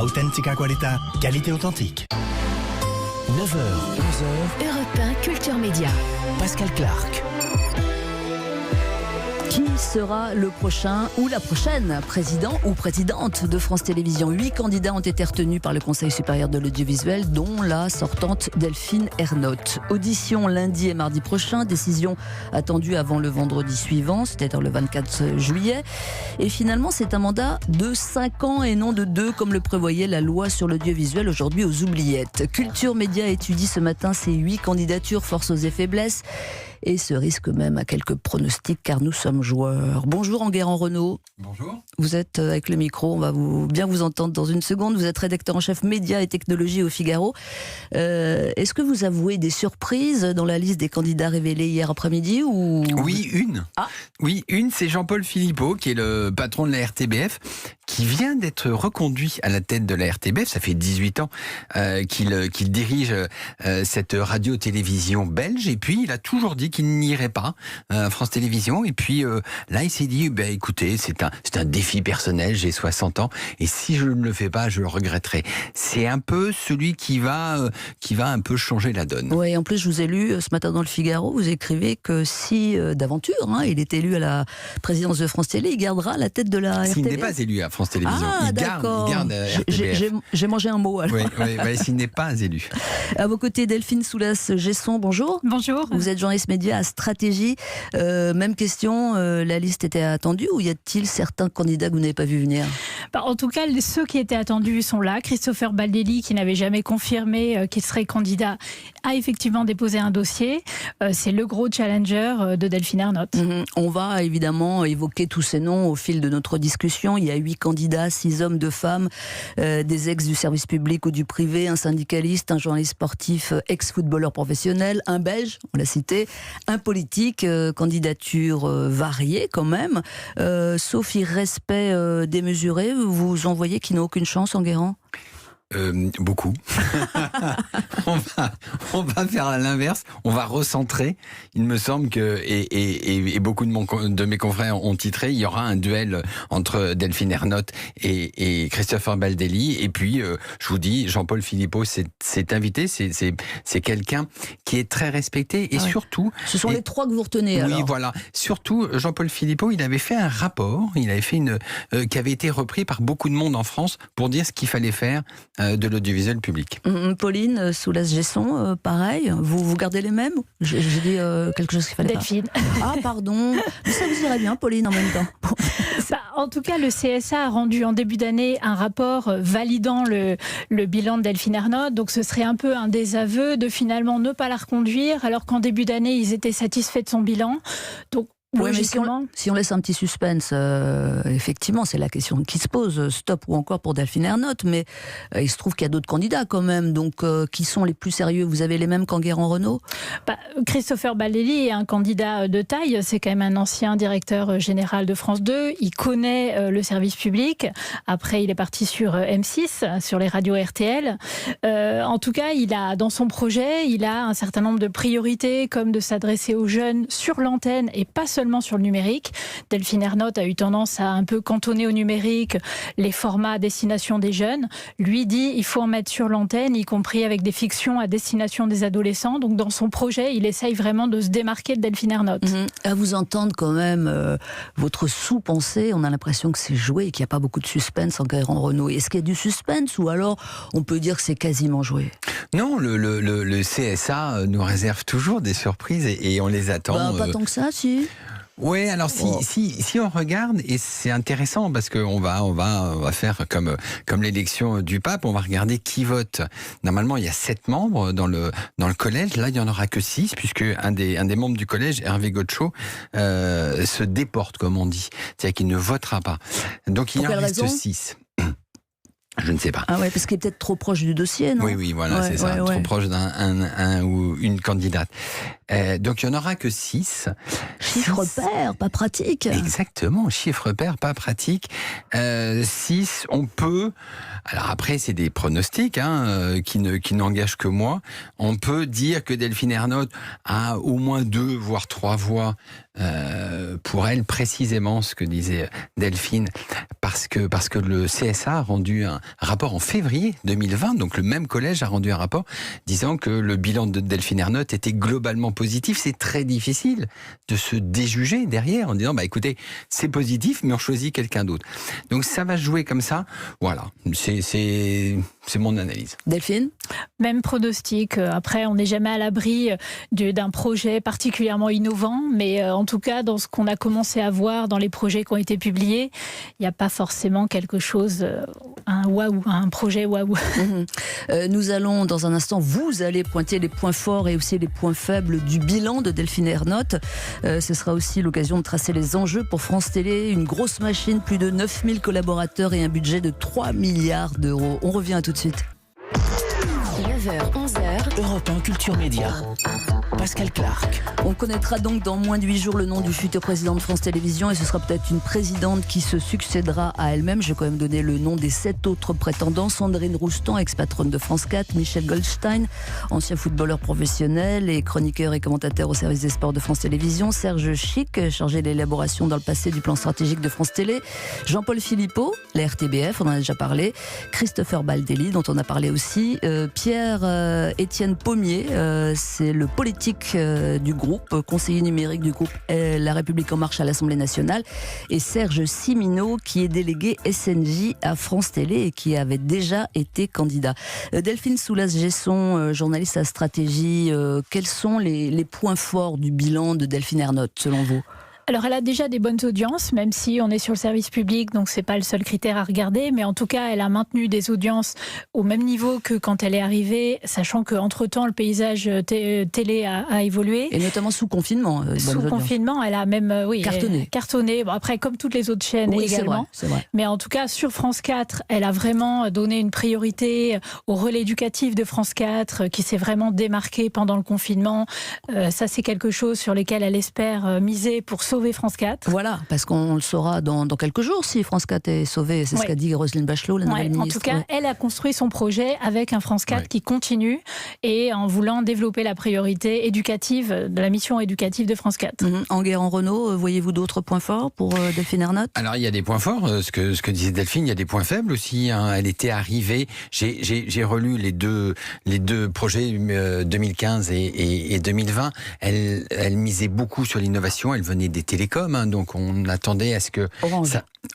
Authentica Qualità, qualité authentique. 9h, 11h, Europe 1 Culture Média. Pascal Clark. Qui sera le prochain ou la prochaine président ou présidente de France Télévisions? 8 candidats ont été retenus par le Conseil supérieur de l'audiovisuel, dont la sortante Delphine Ernotte. Audition lundi et mardi prochain, décision attendue avant le vendredi suivant, c'est-à-dire le 24 juillet. Et finalement, c'est un mandat de 5 ans et non de 2, comme le prévoyait la loi sur l'audiovisuel, aujourd'hui aux oubliettes. Culture Média étudie ce matin ces 8 candidatures, forces et faiblesses, et se risque même à quelques pronostics, car nous sommes joueurs. Bonjour Enguerrand-Renaud. Bonjour. Vous êtes avec le micro, on va bien vous entendre dans une seconde. Vous êtes rédacteur en chef médias et technologie au Figaro. Est-ce que vous avouez des surprises dans la liste des candidats révélés hier après-midi ou... Oui, une. Oui, une, c'est Jean-Paul Philippot, qui est le patron de la RTBF, qui vient d'être reconduit à la tête de la RTBF. Ça fait 18 ans qu'il dirige cette radio-télévision belge. Et puis, il a toujours dit qu'il n'irait pas à France Télévisions. Et puis, là, il s'est dit, écoutez, c'est un défi personnel, j'ai 60 ans. Et si je ne le fais pas, je le regretterai. C'est un peu celui qui va un peu changer la donne. Oui, en plus, je vous ai lu ce matin dans le Figaro, vous écrivez que si, d'aventure, il est élu à la présidence de France Télé, il gardera la tête de la RTBF. S'il n'est pas élu à France Télévisions, il garde RTBF. J'ai mangé un mot alors. Oui, s'il n'est pas élu. À vos côtés, Delphine Soulas-Gesson, bonjour. Bonjour. Vous êtes journaliste média à Stratégie. Même question, la liste était attendue ou y a-t-il certains candidats que vous n'avez pas vu venir? En tout cas, ceux qui étaient attendus sont là. Christopher Baldelli, qui n'avait jamais confirmé qu'il serait candidat, a effectivement déposé un dossier. C'est le gros challenger de Delphine Ernotte. On va évidemment évoquer tous ces noms au fil de notre discussion. Il y a 8 candidats, 6 hommes, 2 femmes, des ex du service public ou du privé, un syndicaliste, un journaliste sportif, ex-footballeur professionnel, un Belge, on l'a cité, un politique, candidature variée quand même, sauf irrespect démesuré. Vous en voyez qui n'ont aucune chance, Enguerrand? Beaucoup. on va faire à l'inverse. On va recentrer. Il me semble que et beaucoup de mes confrères ont titré. Il y aura un duel entre Delphine Ernotte et Christopher Baldelli. Et puis, je vous dis, Jean-Paul Philippot s'est invité. C'est quelqu'un qui est très respecté et surtout. Ce sont les 3 que vous retenez. Oui, alors. voilà. Surtout, Jean-Paul Philippot, il avait fait un rapport. Il avait fait qui avait été repris par beaucoup de monde en France pour dire ce qu'il fallait faire de l'audiovisuel public. Pauline Soulas-Gesson, pareil. Vous gardez les mêmes? J'ai dit quelque chose qu'il fallait Delphine. pas. Ah, pardon. Mais ça vous irait bien, Pauline, en même temps. En tout cas, le CSA a rendu en début d'année un rapport validant le bilan de Delphine Ernotte. Donc ce serait un peu un désaveu de finalement ne pas la reconduire, alors qu'en début d'année, ils étaient satisfaits de son bilan. Donc, oui, mais si on laisse un petit suspense, effectivement, c'est la question qui se pose, stop ou encore pour Delphine Ernotte, mais il se trouve qu'il y a d'autres candidats quand même, donc qui sont les plus sérieux? Vous avez les mêmes qu'Enguerrand-Renaud? Christopher Baldelli est un candidat de taille, c'est quand même un ancien directeur général de France 2, il connaît le service public, après il est parti sur M6, sur les radios RTL. En tout cas, il a dans son projet, il a un certain nombre de priorités, comme de s'adresser aux jeunes sur l'antenne et pas seulement sur le numérique. Delphine Ernotte a eu tendance à un peu cantonner au numérique les formats à destination des jeunes. Lui dit il faut en mettre sur l'antenne, y compris avec des fictions à destination des adolescents. Donc dans son projet, il essaye vraiment de se démarquer de Delphine Ernotte. À vous entendre quand même, votre sous-pensée, on a l'impression que c'est joué et qu'il n'y a pas beaucoup de suspense Enguerrand-Renaud. Est-ce qu'il y a du suspense ou alors on peut dire que c'est quasiment joué? Non, le CSA nous réserve toujours des surprises et on les attend. Pas tant que ça, si. Oui, alors si on regarde, et c'est intéressant parce qu'on va faire comme l'élection du pape, on va regarder qui vote. Normalement, il y a 7 membres dans le collège. Là, il y en aura que 6 puisque un des membres du collège, Hervé Gottschalk, se déporte, comme on dit, c'est-à-dire qu'il ne votera pas. Donc il en reste 6. Je ne sais pas. Ah ouais, parce qu'il est peut-être trop proche du dossier, non? Oui, voilà, c'est ça, trop proche d'un ou une candidate. Donc il n'y en aura que 6. Chiffre pair, pas pratique. Exactement, chiffre pair, pas pratique. 6, on peut... Alors après, c'est des pronostics qui n'engagent que moi. On peut dire que Delphine Ernotte a au moins 2, voire 3 voix pour elle, précisément ce que disait Delphine, parce que le CSA a rendu un rapport en février 2020, donc le même collège a rendu un rapport disant que le bilan de Delphine Ernotte était globalement positif. C'est très difficile de se déjuger derrière en disant écoutez, c'est positif, mais on choisit quelqu'un d'autre. Donc ça va jouer comme ça. Voilà, c'est mon analyse. Delphine ? Même pronostic. Après, on n'est jamais à l'abri d'un projet particulièrement innovant, mais en tout cas, dans ce qu'on a commencé à voir dans les projets qui ont été publiés, il n'y a pas forcément quelque chose, un projet waouh. Nous allons, dans un instant, vous allez pointer les points forts et aussi les points faibles du bilan de Delphine Ernotte. Ce sera aussi l'occasion de tracer les enjeux pour France Télé. Une grosse machine, plus de 9000 collaborateurs et un budget de 3 milliards d'euros. On revient à tout de suite. 9h, 11h. Europe 1 Culture Média. Pascal Clark. On connaîtra donc dans moins de 8 jours le nom du futur président de France Télévisions et ce sera peut-être une présidente qui se succédera à elle-même. Je vais quand même donner le nom des 7 autres prétendants. Sandrine Roustan, ex-patronne de France 4, Michel Goldstein, ancien footballeur professionnel et chroniqueur et commentateur au service des sports de France Télévisions, Serge Chic, chargé de l'élaboration dans le passé du plan stratégique de France Télé, Jean-Paul Philippot, la RTBF, on en a déjà parlé, Christopher Baldelli, dont on a parlé aussi, Pierre-Étienne Pommier, c'est le politique du groupe, conseiller numérique du groupe La République En Marche à l'Assemblée nationale, et Serge Siminot, qui est délégué SNJ à France Télé et qui avait déjà été candidat. Delphine Soulas-Gesson, journaliste à Stratégie, quels sont les points forts du bilan de Delphine Ernotte, selon vous ? Alors, elle a déjà des bonnes audiences, même si on est sur le service public, donc c'est pas le seul critère à regarder. Mais en tout cas, elle a maintenu des audiences au même niveau que quand elle est arrivée, sachant qu'entre-temps, le paysage télé a évolué. Et notamment sous confinement. Sous confinement, elle a même cartonné. Bon, après, comme toutes les autres chaînes également. C'est vrai. Mais en tout cas, sur France 4, elle a vraiment donné une priorité au relais éducatif de France 4, qui s'est vraiment démarqué pendant le confinement. Ça, c'est quelque chose sur lequel elle espère miser pour sauver France 4. Voilà, parce qu'on le saura dans quelques jours si France 4 est sauvée. C'est ce qu'a dit Roselyne Bachelot, la nouvelle ministre. En tout cas, elle a construit son projet avec un France 4 qui continue et en voulant développer la priorité éducative de la mission éducative de France 4. Enguerrand-Renaud, voyez-vous d'autres points forts pour Delphine Ernotte ? Alors il y a des points forts, ce que disait Delphine, il y a des points faibles aussi. Elle était arrivée, j'ai relu les deux projets 2015 et 2020. Elle misait beaucoup sur l'innovation, elle venait des télécoms, donc on attendait à ce que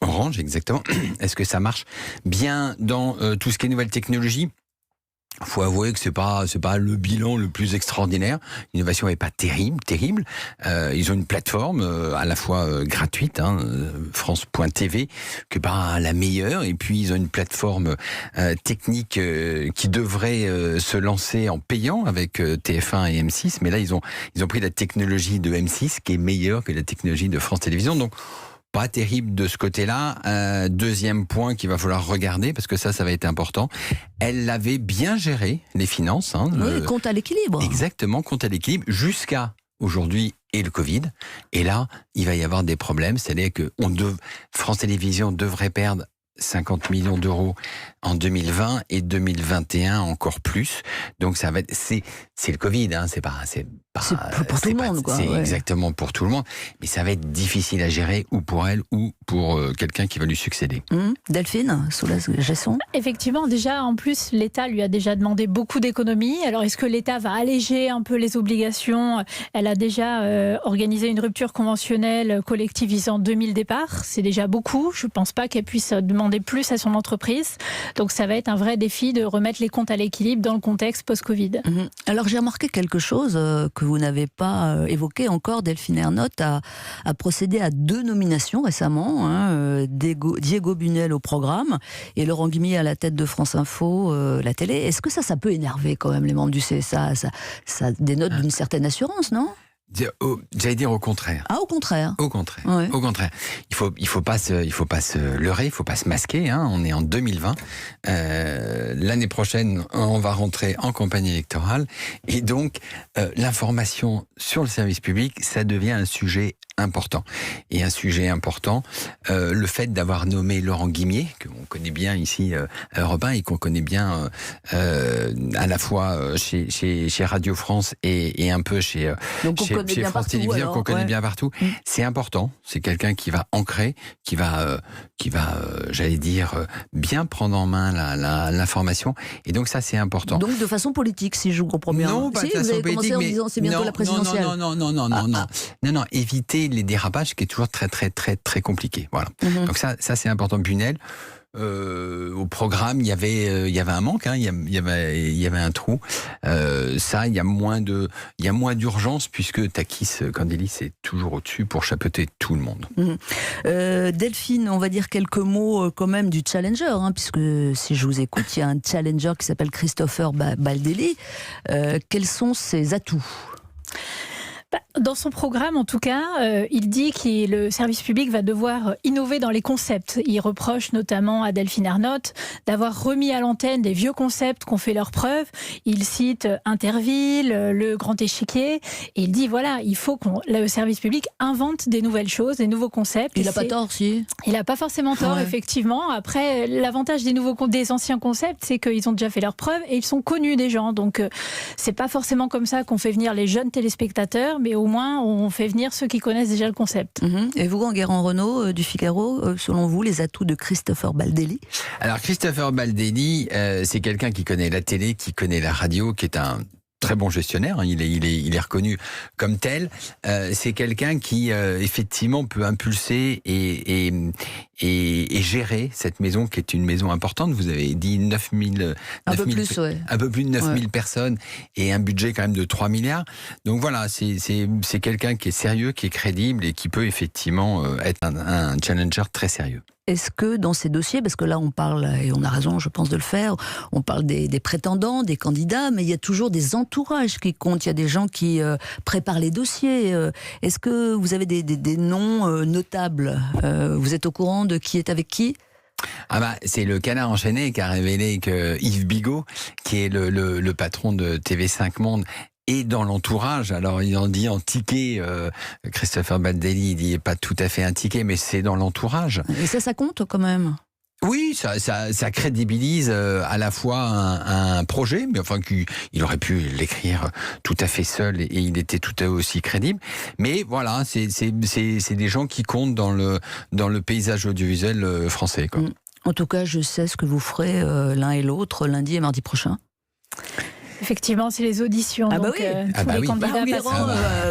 Orange, exactement. Est-ce que ça marche bien dans tout ce qui est nouvelles technologies ? Il faut avouer que c'est pas le bilan le plus extraordinaire. L'innovation n'est pas terrible. Ils ont une plateforme à la fois gratuite, France.tv, que pas la meilleure, et puis ils ont une plateforme technique qui devrait se lancer en payant avec TF1 et M6, mais là ils ont pris la technologie de M6 qui est meilleure que la technologie de France Télévisions. Donc pas terrible de ce côté-là. Deuxième point qu'il va falloir regarder, parce que ça va être important. Elle avait bien géré les finances. Compte à l'équilibre. Exactement, compte à l'équilibre, jusqu'à aujourd'hui et le Covid. Et là, il va y avoir des problèmes. C'est-à-dire que France Télévisions devrait perdre 50 millions d'euros en 2020 et 2021 encore plus. Donc ça va être, c'est le Covid, c'est pour tout le monde, quoi. C'est exactement pour tout le monde, mais ça va être difficile à gérer, ou pour elle ou pour quelqu'un qui va lui succéder. Delphine Soulas-Gesson. Effectivement, déjà en plus l'État lui a déjà demandé beaucoup d'économies. Alors est-ce que l'État va alléger un peu les obligations ? Elle a déjà organisé une rupture conventionnelle collectivisant 2000 départs. C'est déjà beaucoup. Je ne pense pas qu'elle puisse demander plus à son entreprise. Donc ça va être un vrai défi de remettre les comptes à l'équilibre dans le contexte post-Covid. Alors j'ai remarqué quelque chose que vous n'avez pas évoqué encore. Delphine Ernotte a procédé à 2 nominations récemment. Diego Bunel au programme et Laurent Guimier à la tête de France Info, la télé. Est-ce que ça peut énerver quand même les membres du CSA ? Ça dénote d'une certaine assurance, non ? J'allais dire au contraire. Ah, au contraire. Au contraire. Ouais. Au contraire. Il faut pas se leurrer, il faut pas se masquer. Hein. On est en 2020. L'année prochaine, on va rentrer en campagne électorale, et donc l'information sur le service public, ça devient un sujet important. Et un sujet important, le fait d'avoir nommé Laurent Guimier, qu'on connaît bien ici à Europe 1 et qu'on connaît bien à la fois chez Radio France et un peu chez France Télévisions, qu'on connaît bien partout. C'est important. C'est quelqu'un qui va ancrer, qui va j'allais dire, bien prendre en main l'information. Et donc ça, c'est important. Donc de façon politique, si je vous comprends bien. Non, pas de vous façon avez politique, commencé en disant c'est bientôt la présidentielle. Non, éviter les dérapages, qui est toujours très très très très compliqué. Voilà. Donc ça c'est important. Bunel. Au programme, il y avait un manque, hein, il y avait un trou. Ça, il y a moins d'urgence, puisque Takis Candelis est toujours au-dessus pour chapeauter tout le monde. Delphine, on va dire quelques mots quand même du challenger, hein, puisque si je vous écoute, il y a un challenger qui s'appelle Christopher Baldelli. Quels sont ses atouts ? Dans son programme, en tout cas, il dit que le service public va devoir innover dans les concepts. Il reproche notamment à Delphine Ernotte d'avoir remis à l'antenne des vieux concepts qui ont fait leurs preuves. Il cite Interville, le Grand Échiquier, et il dit voilà, il faut que le service public invente des nouvelles choses, des nouveaux concepts. Il n'a pas tort, si. Il n'a pas forcément tort, effectivement. Après, l'avantage des anciens concepts, c'est qu'ils ont déjà fait leurs preuves et ils sont connus des gens. Donc, c'est pas forcément comme ça qu'on fait venir les jeunes téléspectateurs, mais au moins on fait venir ceux qui connaissent déjà le concept. Et vous, Enguerrand-Renaud du Figaro, selon vous, les atouts de Christopher Baldelli ? Alors Christopher Baldelli, c'est quelqu'un qui connaît la télé, qui connaît la radio, qui est un très bon gestionnaire, hein, il est reconnu comme tel. C'est quelqu'un qui effectivement peut impulser et gérer cette maison, qui est une maison importante. Vous avez dit 9000 un peu plus de 9000 personnes et un budget quand même de 3 milliards. Donc voilà, c'est quelqu'un qui est sérieux, qui est crédible et qui peut effectivement être un challenger très sérieux. Est-ce que dans ces dossiers, parce que là on parle, et on a raison je pense de le faire, on parle des prétendants, des candidats, mais il y a toujours des entourages qui comptent, il y a des gens qui préparent les dossiers. Est-ce que vous avez des noms notables ? Vous êtes au courant de qui est avec qui ? C'est le Canard enchaîné qui a révélé que Yves Bigot, qui est le patron de TV5 Monde, et dans l'entourage, alors il en dit en ticket, Christopher Baldelli, il dit pas tout à fait un ticket, mais c'est dans l'entourage. Et ça compte quand même ? Oui, ça crédibilise à la fois un projet, mais enfin il aurait pu l'écrire tout à fait seul et il était tout à fait aussi crédible. Mais voilà, c'est des gens qui comptent dans le paysage audiovisuel français, quoi. En tout cas, je sais ce que vous ferez l'un et l'autre lundi et mardi prochain. Effectivement, c'est les auditions. Donc, les candidats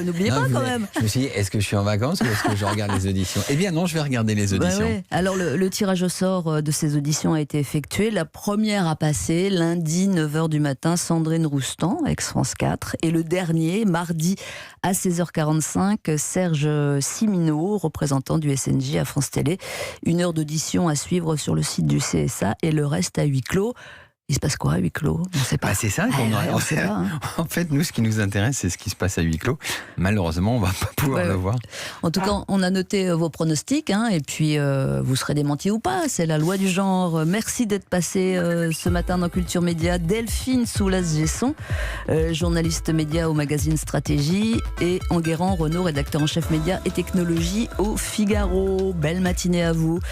n'oubliez pas quand même. Je me suis dit, est-ce que je suis en vacances ou est-ce que je regarde les auditions ? Eh bien non, je vais regarder les auditions. Alors le tirage au sort de ces auditions a été effectué. La première a passé lundi 9h du matin, Sandrine Roustan, ex-France 4. Et le dernier, mardi à 16h45, Serge Simineau, représentant du SNJ à France Télé. 1 heure d'audition à suivre sur le site du CSA et le reste à huis clos. Il se passe quoi à huis clos ? On ne sait pas. C'est ça qu'on sait pas. Hein. En fait, nous, ce qui nous intéresse, c'est ce qui se passe à huis clos. Malheureusement, on ne va pas pouvoir le voir. En tout cas, on a noté vos pronostics, hein, et puis vous serez démenti ou pas. C'est la loi du genre. Merci d'être passé ce matin dans Culture Média. Delphine Soulas-Gesson, journaliste média au magazine Stratégie, et Enguerrand-Renaud, rédacteur en chef média et technologie au Figaro. Belle matinée à vous.